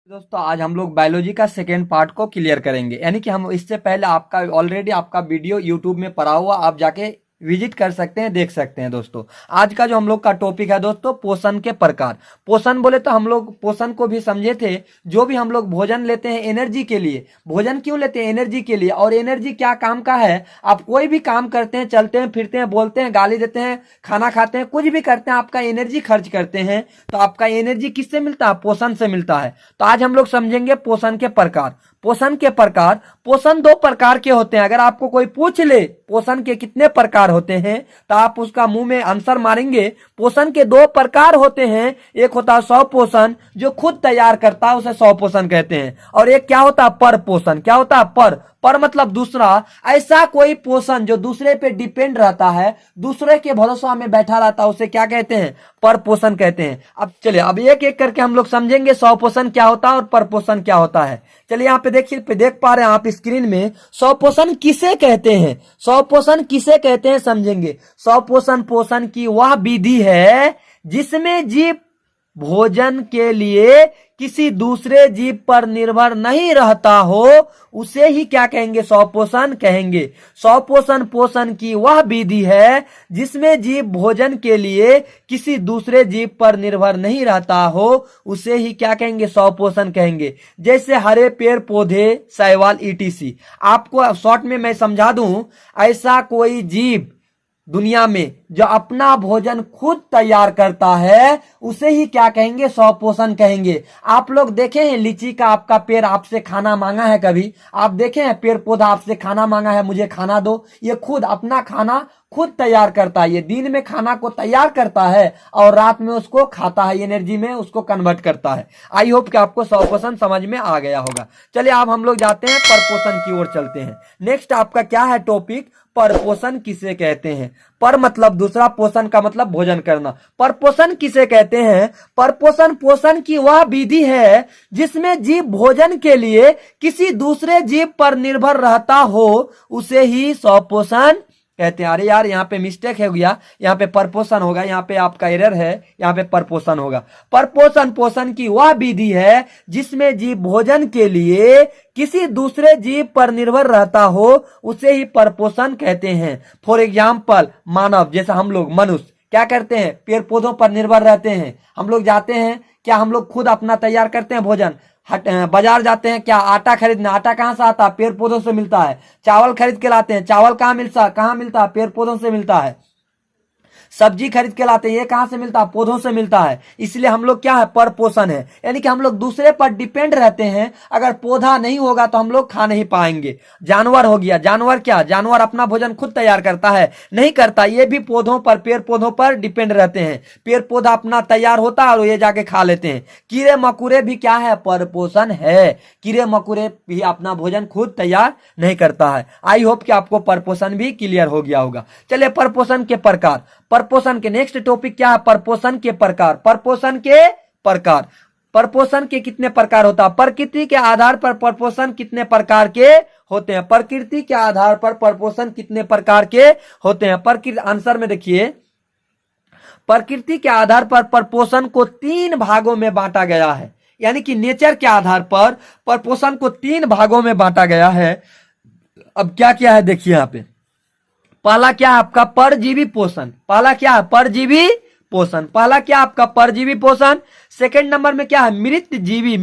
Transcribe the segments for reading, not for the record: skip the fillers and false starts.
दोस्तों आज हम लोग बायोलॉजी का सेकेंड पार्ट को क्लियर करेंगे। यानी कि हम इससे पहले आपका ऑलरेडी आपका वीडियो यूट्यूब में पड़ा हुआ, आप जाके विजिट कर सकते हैं, देख सकते हैं। दोस्तों आज का जो हम लोग का टॉपिक है दोस्तों, पोषण के प्रकार। पोषण बोले तो हम लोग पोषण को भी समझे थे, जो भी हम लोग भोजन लेते हैं एनर्जी के लिए। भोजन क्यों लेते हैं? एनर्जी के लिए। और एनर्जी क्या काम का है? आप कोई भी काम करते हैं, चलते हैं, फिरते हैं, बोलते हैं, गाली देते हैं, खाना खाते हैं, कुछ भी करते हैं, आपका एनर्जी खर्च करते हैं, तो आपका एनर्जी किससे मिलता है? पोषण से मिलता है। तो आज हम लोग समझेंगे पोषण के प्रकार। पोषण के प्रकार, पोषण दो प्रकार के होते हैं। अगर आपको कोई पूछ ले पोषण के कितने प्रकार होते हैं, तो आप उसका मुंह में आंसर मारेंगे पोषण के दो प्रकार होते हैं। एक होता है स्व पोषण, जो खुद तैयार करता है, उसे स्व पोषण कहते हैं। और एक क्या होता है? पर पोषण। क्या होता है? पर मतलब दूसरा। ऐसा कोई पोषण जो दूसरे पे डिपेंड रहता है, दूसरे के भरोसा में बैठा रहता है, उसे क्या कहते हैं? पर पोषण कहते हैं। अब चलिए, अब एक एक करके हम लोग समझेंगे स्व पोषण क्या होता है और पर पोषण क्या होता है। चलिए यहाँ पे देखिए, देख पा रहे हैं आप स्क्रीन में, स्व पोषण किसे कहते हैं? स्व पोषण किसे कहते हैं समझेंगे। स्व पोषण पोषण की वह विधि है जिसमें जीव भोजन के लिए किसी दूसरे जीव पर निर्भर नहीं रहता हो, उसे ही क्या कहेंगे? स्वपोषण कहेंगे। स्वपोषण पोषण की वह विधि है जिसमें जीव भोजन के लिए किसी दूसरे जीव पर निर्भर नहीं रहता हो, उसे ही क्या कहेंगे? स्वपोषण कहेंगे। जैसे हरे पेड़ पौधे, शैवाल, ईटीसी। आपको शॉर्ट में मैं समझा दूं, ऐसा कोई जीव दुनिया में जो अपना भोजन खुद तैयार करता है, उसे ही क्या कहेंगे? स्वपोषण कहेंगे। आप लोग देखे हैं लीची का आपका पेड़ आपसे खाना मांगा है? कभी आप देखे हैं पेड़ पौधा आपसे खाना मांगा है, मुझे खाना दो? ये खुद अपना खाना खुद तैयार करता है। ये दिन में खाना को तैयार करता है और रात में उसको खाता है, एनर्जी में उसको कन्वर्ट करता है। आई होप कि आपको स्वपोषण समझ में आ गया होगा। चलिए अब हम लोग जाते हैं परपोषण की ओर चलते हैं। नेक्स्ट आपका क्या है टॉपिक? परपोषण किसे कहते हैं? पर मतलब दूसरा, पोषण का मतलब भोजन करना। परपोषण किसे कहते हैं? परपोषण पोषण की वह विधि है जिसमें जीव भोजन के लिए किसी दूसरे जीव पर निर्भर रहता हो, उसे ही स्वपोषण कहते हैं। अरे यार, यहाँ पे मिस्टेक हो गया, यहाँ पे परपोषण होगा, यहाँ पे आपका एरर है, यहाँ पे परपोषण होगा। परपोषण पोषण की वह विधि है जिसमें जीव भोजन के लिए किसी दूसरे जीव पर निर्भर रहता हो, उसे ही परपोषण कहते हैं। फॉर एग्जाम्पल, मानव जैसा हम लोग मनुष्य क्या करते हैं? पेड़ पौधों पर निर्भर रहते हैं। हम लोग जाते हैं, क्या हम लोग खुद अपना तैयार करते हैं भोजन? बाजार जाते हैं, क्या आटा खरीदना? आटा कहाँ से आता है? पेड़ पौधों से मिलता है। चावल खरीद के लाते हैं, चावल कहाँ मिलता है? पेड़ पौधों से मिलता है। सब्जी खरीद के लाते हैं, ये कहां से मिलता है? पौधों से मिलता है। इसलिए हम लोग क्या है? पर पोषण है। यानी कि हम लोग दूसरे पर डिपेंड रहते हैं। अगर पौधा नहीं होगा तो हम लोग खा नहीं पाएंगे। जानवर हो गया, जानवर क्या? जानवर अपना भोजन खुद तैयार करता है? नहीं करता। ये भी पौधों पर, पेड़ पौधों पर डिपेंड रहते हैं। पेड़ पौधा अपना तैयार होता है और ये जाके खा लेते हैं। कीड़े मकोड़े भी क्या है? पर पोषण है। कीड़े मकोड़े भी अपना भोजन खुद तैयार नहीं करता है। आई होप कि आपको परपोषण भी क्लियर हो गया होगा। चलिए परपोषण के प्रकार। परपोषण के नेक्स्ट टॉपिक क्या है? परपोषण के प्रकार। परपोषण के प्रकार। परपोषण के कितने प्रकार होता है? प्रकृति के आधार पर परपोषण कितने प्रकार के होते हैं? प्रकृति के आधार पर परपोषण कितने प्रकार के होते हैं? प्रकृति आंसर में देखिए, प्रकृति के आधार पर परपोषण को 3 भागों में बांटा गया है। यानी कि नेचर के आधार पर परपोषण को 3 भागों में बांटा गया है। अब क्या क्या है देखिए यहाँ पे। पहला क्या है आपका? परजीवी पोषण। पहला क्या है? परजीवी पोषण। पहला क्या आपका? परजीवी पोषण। सेकंड नंबर में क्या है? मृतजीवी,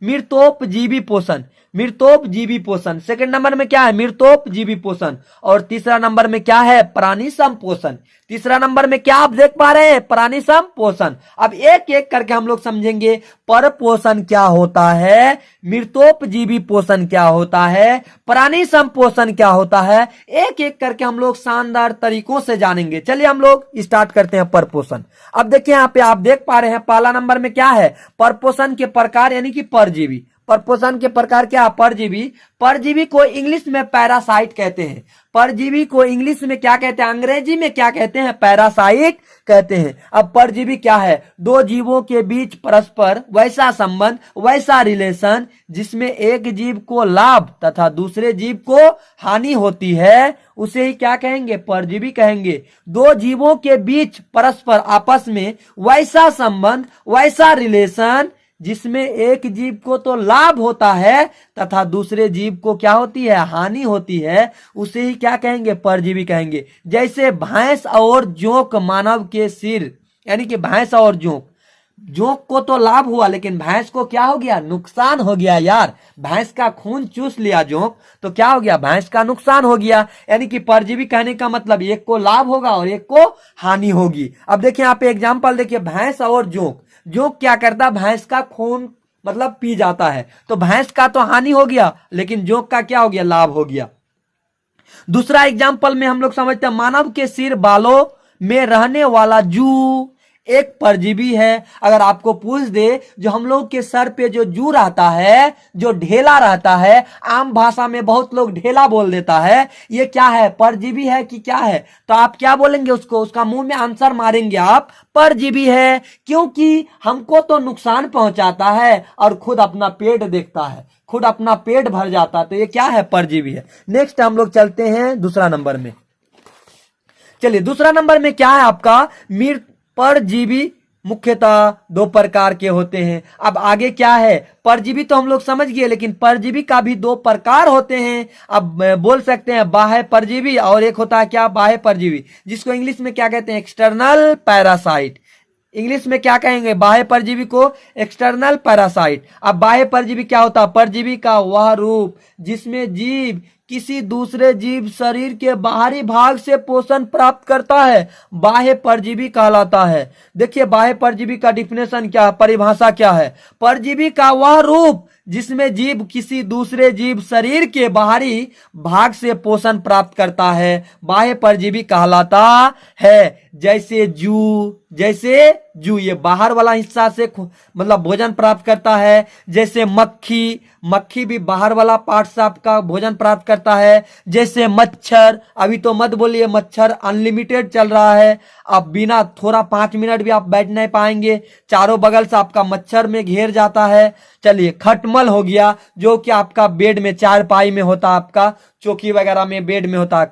मृतोपजीवी पोषण। मृतोपजीवी पोषण। सेकंड नंबर में क्या है? मृतोपजीवी पोषण। और तीसरा नंबर में क्या है? प्राणी संपोषण। तीसरा नंबर में क्या आप देख पा रहे हैं? प्राणी संपोषण। अब एक एक करके हम लोग समझेंगे। पर पोषण क्या होता है, मृतोपजीवी पोषण क्या होता है, प्राणी संपोषण क्या होता है, एक एक करके हम लोग शानदार तरीकों से जानेंगे। चलिए हम लोग स्टार्ट करते हैं परपोषण। अब देखिए यहाँ पे आप देख पा रहे हैं, पहला नंबर में क्या है? परपोषण के प्रकार यानी कि परजीवी। परपोषण के प्रकार क्या? परजीवी। परजीवी को इंग्लिश में पैरासाइट कहते हैं। परजीवी को इंग्लिश में क्या कहते हैं? अंग्रेजी में क्या कहते हैं? पैरासाइट कहते हैं। अब परजीवी क्या है? दो जीवों के बीच परस्पर वैसा संबंध, वैसा रिलेशन जिसमें एक जीव को लाभ तथा दूसरे जीव को हानि होती है, उसे ही क्या कहेंगे? परजीवी कहेंगे। दो जीवों के बीच परस्पर आपस में वैसा संबंध, वैसा रिलेशन जिसमें एक जीव को तो लाभ होता है तथा दूसरे जीव को क्या होती है, हानि होती है, उसे ही क्या कहेंगे, परजीवी कहेंगे। जैसे भैंस और जोंक मानव के सिर, यानी कि भैंस और जोंक, जोंक को तो लाभ हुआ लेकिन भैंस को क्या हो गया, नुकसान हो गया यार। भैंस का खून चूस लिया जोंक, तो क्या हो गया, भैंस का नुकसान हो गया। यानी कि परजीवी कहने का मतलब एक को लाभ होगा और एक को हानि होगी। अब देखिए यहाँ पे एग्जांपल देखिए, भैंस और जोंक। जोंक क्या करता, भैंस का खून मतलब पी जाता है, तो भैंस का तो हानि हो गया लेकिन जोंक का क्या हो गया, लाभ हो गया। दूसरा एग्जांपल में हम लोग समझते हैं, मानव के सिर बालों में रहने वाला जू एक परजीवी है। अगर आपको पूछ दे, जो हम लोग के सर पे जो जू रहता है, जो ढेला रहता है, आम भाषा में बहुत लोग ढेला बोल देता है, ये क्या है, परजीवी है कि क्या है? तो आप क्या बोलेंगे उसको, उसका मुंह में आंसर मारेंगे आप, परजीवी है, क्योंकि हमको तो नुकसान पहुंचाता है और खुद अपना पेट देखता है, खुद अपना पेट भर जाता है, तो ये क्या है, परजीवी है। नेक्स्ट हम लोग चलते हैं दूसरा नंबर में। चलिए दूसरा नंबर में क्या है आपका, मृत परजीवी मुख्यतः दो प्रकार के होते हैं। अब आगे क्या है, परजीवी तो हम लोग समझ गए, लेकिन परजीवी का भी दो प्रकार होते हैं। अब बोल सकते हैं बाह्य परजीवी और एक होता है क्या, बाह्य परजीवी, जिसको इंग्लिश में क्या कहते हैं, एक्सटर्नल पैरासाइट। इंग्लिश में क्या कहेंगे, बाह्य परजीवी को एक्सटर्नल पैरासाइट। अब बाह्य परजीवी क्या होता है, परजीवी का वह रूप जिसमें जीव किसी दूसरे जीव शरीर के बाहरी भाग से पोषण प्राप्त करता है, बाह्य परजीवी कहलाता है। देखिए बाह्य परजीवी का डिफिनेशन क्या है, परिभाषा क्या है, परजीवी का वह रूप जिसमें जीव किसी दूसरे जीव शरीर के बाहरी भाग से पोषण प्राप्त करता है, बाह्य परजीवी कहलाता है। जैसे जू ये बाहर वाला हिस्सा से मतलब भोजन प्राप्त करता है। जैसे मक्खी भी बाहर वाला पार्ट से आपका भोजन प्राप्त करता है। जैसे मच्छर, अभी तो मत बोलिए, मच्छर अनलिमिटेड चल रहा है, अब बिना थोड़ा 5 मिनट भी आप बैठ नहीं पाएंगे, चारों बगल से आपका मच्छर में घेर जाता है। चलिए खटमल हो गया, जो कि आपका बेड में, चारपाई में होता है, आपका चौकी वगैरह में, बेड में होता है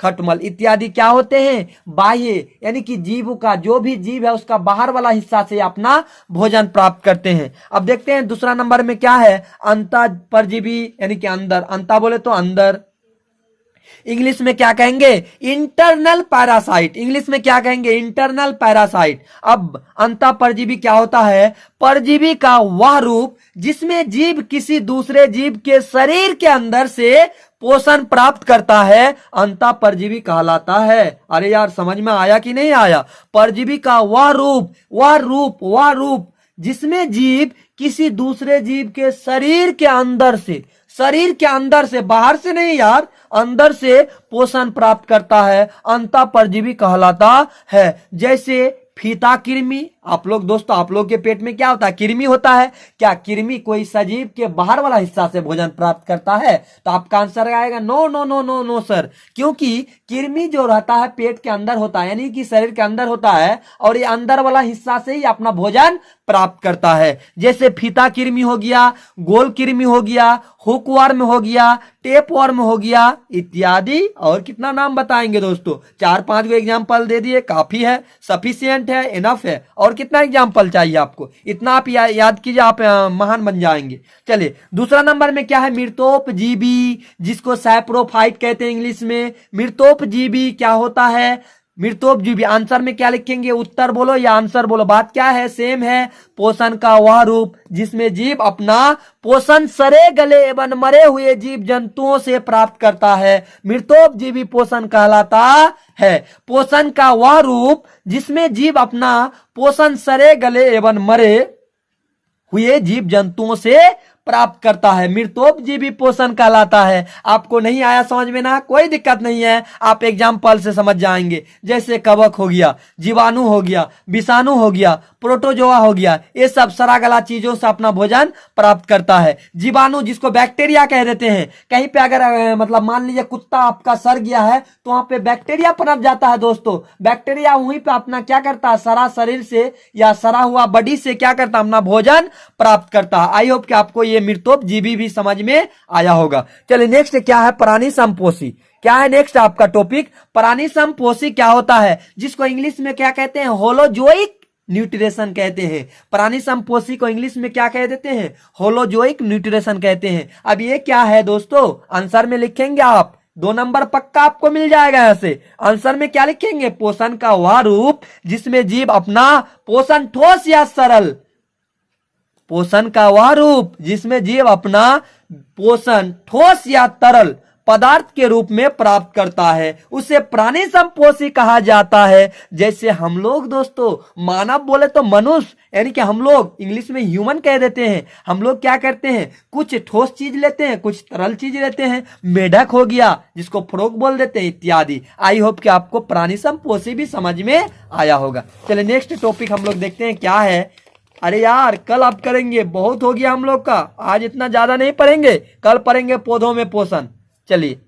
खटमल इत्यादि क्या होते हैं, बाह्य, यानी कि जीव का, जो भी जीव है उसका बाहर वाला हिस्सा से अपना भोजन प्राप्त करते हैं। अब देखते हैं दूसरा नंबर में क्या है, अंतः परजीवी, यानी कि अंदर, अंता बोले तो अंदर, इंग्लिश में क्या कहेंगे, इंटरनल पैरासाइट। इंग्लिश में क्या कहेंगे, इंटरनल पैरासाइट। अब अंतः परजीवी क्या होता है, परजीवी का वह रूप जिसमें जीव किसी दूसरे जीव के शरीर के अंदर से पोषण प्राप्त करता है, अंतः परजीवी कहलाता है। अरे यार समझ में आया कि नहीं आया, परजीवी का वह रूप जिसमें जीव किसी दूसरे जीव के शरीर के अंदर से, बाहर से नहीं यार, अंदर से पोषण प्राप्त करता है, अंतः परजीवी कहलाता है। जैसे फीता कृमि, आप लोग दोस्तों, आप लोग के पेट में क्या होता है, कृमि होता है। क्या कृमि कोई सजीव के बाहर वाला हिस्सा से भोजन प्राप्त करता है? तो आपका आंसर आएगा no no no no no sir, क्योंकि कृमि जो रहता है पेट के अंदर होता है, यानी कि शरीर के अंदर होता है, और ये अंदर वाला हिस्सा से ही अपना भोजन प्राप्त करता है। जैसे फीता कृमि हो गया, गोल कृमि हो गया, हुकवर्म हो गया, टेपवर्म हो गया इत्यादि। और कितना नाम बताएंगे दोस्तों, 4-5 को एग्जाम्पल दे दिए, काफी है, सफिशियंट है, इनफ है। और कितना एग्जाम्पल चाहिए आपको, इतना आप याद कीजिए, आप महान बन जाएंगे। चलिए दूसरा नंबर में क्या है, मृतोपजीवी, जिसको सैप्रोफाइट कहते हैं इंग्लिश में। मृतोपजीवी क्या होता है, मृतोपजीवी, आंसर में क्या लिखेंगे, उत्तर बोलो या आंसर बोलो, बात क्या है, सेम है। पोषण का वह रूप जिसमें जीव अपना पोषण सरे गले एवं मरे हुए जीव जंतुओं से प्राप्त करता है, मृतोपजीवी पोषण कहलाता है। पोषण का वह रूप जिसमें जीव अपना पोषण सरे गले एवं मरे हुए जीव जंतुओं से प्राप्त करता है, मृतोपजीवी पोषण कहलाता है। आपको नहीं आया समझ में ना, कोई दिक्कत नहीं है, आप एग्जाम्पल से समझ जाएंगे। जैसे कवक हो गया, जीवाणु हो गया, विषाणु हो गया, प्रोटोजोआ हो गया, ये सब सरागला चीजों से अपना भोजन प्राप्त करता है। जीवाणु जिसको बैक्टीरिया कह देते हैं, कहीं पे अगर मतलब मान लीजिए कुत्ता आपका सड़ गया है तो वहां पे बैक्टीरिया पनप जाता है दोस्तों। बैक्टीरिया वहीं पे अपना क्या करता है, सरा शरीर से या सरा हुआ बॉडी से क्या करता है, अपना भोजन प्राप्त करता है। आई होप कि आपको ये मृतोपजीवी भी समझ में आया होगा। चलिए नेक्स्ट क्या है, प्राणी संपोषी। क्या है नेक्स्ट आपका टॉपिक, प्राणी संपोषी क्या होता है, जिसको इंग्लिश में क्या कहते हैं, होलोजोइक न्यूट्रिशन कहते हैं। प्राणी संपोषी को इंग्लिश में क्या कह देते हैं? होलोजोइक न्यूट्रिशन कहते हैं। अब ये क्या है दोस्तों? आंसर में लिखेंगे आप, 2 नंबर पक्का आपको मिल जाएगा। यहाँ से आंसर में क्या लिखेंगे? पोषण का वह रूप जिसमें जीव अपना पोषण ठोस या सरल, पोषण का वह रूप जिसमें जीव अपना पोषण ठोस या तरल पदार्थ के रूप में प्राप्त करता है, उसे प्राणी संपोषी कहा जाता है। जैसे हम लोग दोस्तों मानव बोले तो मनुष्य, यानी कि हम लोग इंग्लिश में ह्यूमन कह देते हैं। हम लोग क्या करते हैं? कुछ ठोस चीज लेते हैं, कुछ तरल चीज लेते हैं। मेढक हो गया जिसको फ्रॉग बोल देते हैं, इत्यादि। आई होप कि आपको प्राणी संपोषी भी समझ में आया होगा। चलिए नेक्स्ट टॉपिक हम लोग देखते हैं क्या है। अरे यार कल आप करेंगे, बहुत हो गया हम लोग का, आज इतना ज्यादा नहीं पढ़ेंगे, कल पढ़ेंगे पौधों में पोषण। चलिए